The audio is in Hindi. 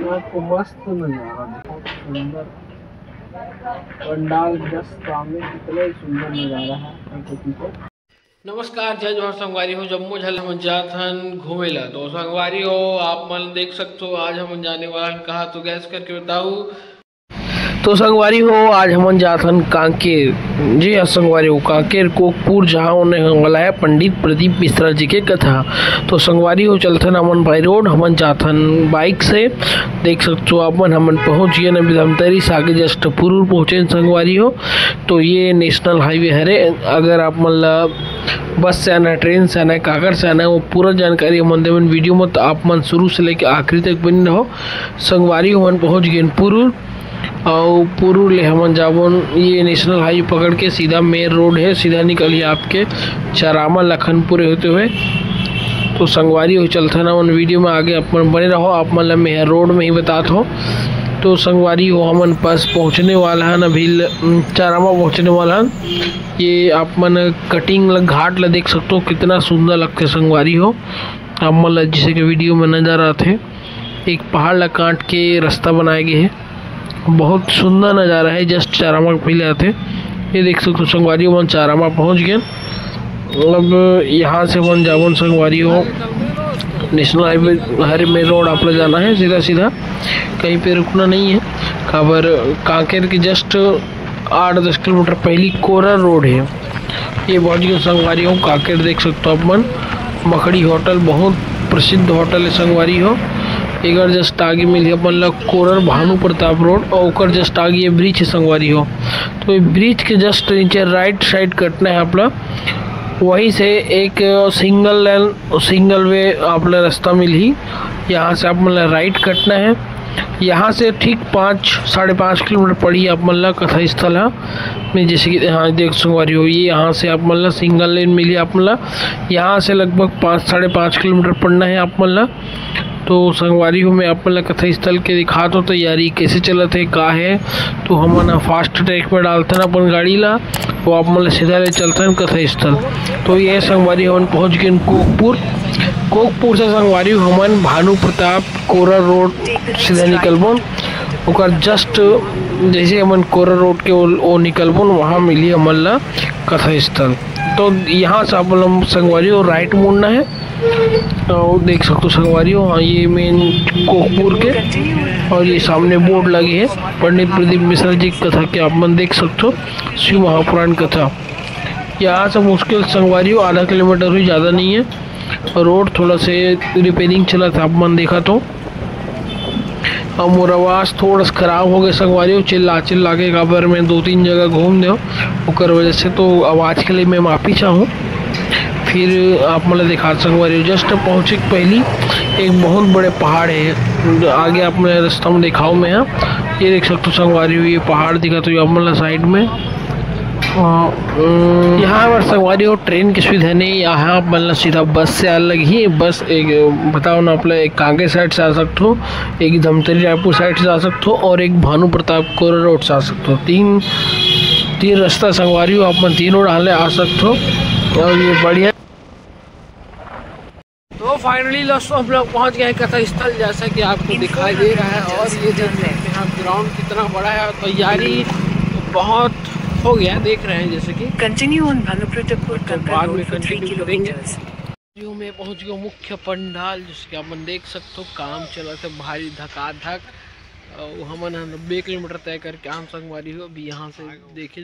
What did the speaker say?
आपको मस्त नजारा, बहुत सुंदर पंडाल जस्ट सामने, कितना ही सुंदर नजारा है। नमस्कार, जय जोहर संगवारी हो। जम्मू झल हम जात हन घूमेला तो संगवारी हो आप मन देख सकते हो। आज हम जाने वाला कहा तो गैस करके बताऊ तो संगवारी हो आज हम जात हन कांकेर। जी हाँ संगवारी हो, कांकेर कोकपुर जहाँ उन्हें वाला है पंडित प्रदीप मिश्रा जी के कथा। तो संगवारी हो चलथन हमन बाई रोड, हमन जाथन बाइक से। देख सकते हो अपन हमन पहुँच गए न धमतरी से आगे जस्ट पुरूर पहुँचे संगवारी हो। तो ये नेशनल हाईवे है। अगर आप मतलब बस से आना है, ट्रेन से आना है, काकर से आना है, वो पूरा जानकारी हमन देवन वीडियो में। तो आप मन शुरू से लेकर आखिरी तक बने रहो। संगवारी हो मन पहुँच गए पुरूर और पुरूर ले हमन जाबोन ये नेशनल हाईवे पकड़ के सीधा मेन रोड है, सीधा निकलिए आपके चरामा लखनपुर होते हुए। तो संगवारी हो चलता ना उन वीडियो में आगे अपन बने रहो। आप मतलब मेहर रोड में ही बताते हो। तो संगवारी हो हमन पास पहुंचने वाला है, अभी चरामा पहुंचने वाला है। ये आप मन कटिंग घाट ला देख सकते हो, कितना सुंदर लगते संगवारी हो। आप मतलब जैसे कि वीडियो में नजर आते एक पहाड़ ला काट के रास्ता बनाए गए है, बहुत सुंदर नज़ारा है। जस्ट चारामा पहले आते ये देख सकते हो संगवारी हो। चारामा पहुंच गए। अब यहाँ से वन जावन संगवारी हो नेशनल हाईवे हर में रोड आप लोग जाना है सीधा सीधा, कहीं पे रुकना नहीं है। खबर कांकेर के जस्ट 8-10 किलोमीटर पहली कोरा रोड है। ये पहुँच गए संगवारी हो कांकेर। देख सकते हो अपन मकड़ी होटल, बहुत प्रसिद्ध होटल है संगवारी हो। एक जस्ट आगे मिली अपन लोग कोरर भानु प्रताप रोड और ओकर जस्ट आगे ये ब्रिज है संगवारी हो। तो ये ब्रिज के जस्ट नीचे राइट साइड कटना है आप लोग, वहीं से एक सिंगल वे आप लोग रास्ता मिली। यहाँ से आप मतलब राइट कटना है। यहाँ से ठीक 5-5.5 किलोमीटर पड़ी आप मतलब कथा स्थल है में, जैसे कि यहाँ देख संगवारी हो। ये यहाँ से आप मतलब सिंगल लेन मिली आप मतलब, यहाँ से लगभग 5-5.5 किलोमीटर पड़ना है आप मतलब। तो संगवारी हो मैं आप मतलब कथा स्थल के दिखा दो तैयारी कैसे चलत है का है। तो हम फास्ट ट्रैक में डालते हैं अपन गाड़ी ला, वो आप मतलब सीधा ले चलते हैं कथा स्थल। तो ये संगवारी हो पहुँच गए कोकपुर से संगवारी हो हमन भानु प्रताप कोरा रोड सीधा निकलबोन। ओकर जस्ट जैसे हमन कोरा रोड के वो निकलबोन, वहाँ मिली हमन ला कथा स्थल। तो यहाँ से आप लोग संगवारी हो राइट मुड़ना है। तो देख सकते हो संगवारी हो, हाँ ये मेन कोकपुर के और ये सामने बोर्ड लगे है पंडित प्रदीप मिश्रा जी की कथा के आप मन देख सकते हो, शिव महापुराण कथा। यहाँ से मुश्किल संगवारी हो आधा किलोमीटर ही ज़्यादा नहीं है। रोड थोड़ा से रिपेयरिंग चला था आप मन देखा तो। और मोर आवाज़ थोड़ा सा खराब हो गया संगवारी हो, चिल्ला के खबर में 2-3 जगह घूम दो ओकर वजह से। तो आवाज़ के लिए मैं माफ़ी चाहूँ। फिर आप मतलब दिखा संगवारी हो जस्ट पहुँचे पहली एक बहुत बड़े पहाड़ है, आगे आप मतलब रास्ता में दिखाओ मैं। ये देख सकते हो संगवारी हो, ये पहाड़ दिखा तो आप मतलब साइड में। यहाँ पर संगवारी हो ट्रेन की सुविधा नहीं, यहाँ मतलब सीधा बस से अलग ही बस एक बताओ ना आप एक कांके साइड से आ सकते हो, एक धमतरी रायपुर साइड से आ सकते हो और एक भानु प्रताप कोरा रोड से आ सकते हो। तीन रास्ता संगवारी हो आप तीनों डाले आ सकते हो और ये बढ़िया। तो फाइनली दोस्तों हम लोग पहुँच गए कथा स्थल, जैसा कि आपको दिखाई दे रहा है। और ये यहाँ ग्राउंड कितना बड़ा है, तैयारी बहुत हो गया देख रहे हैं जैसे कि कंटिन्यू ऑन भानुप्रतापपुर बाद में कंटिन्यू करेंगे। जो मैं पहुंच गया मुख्य पंडाल, जिसके आप देख सकते हो काम चला था भारी धकाधक। हमन 90 किलोमीटर तय करके आम संगवारी हो अभी यहाँ से देखे।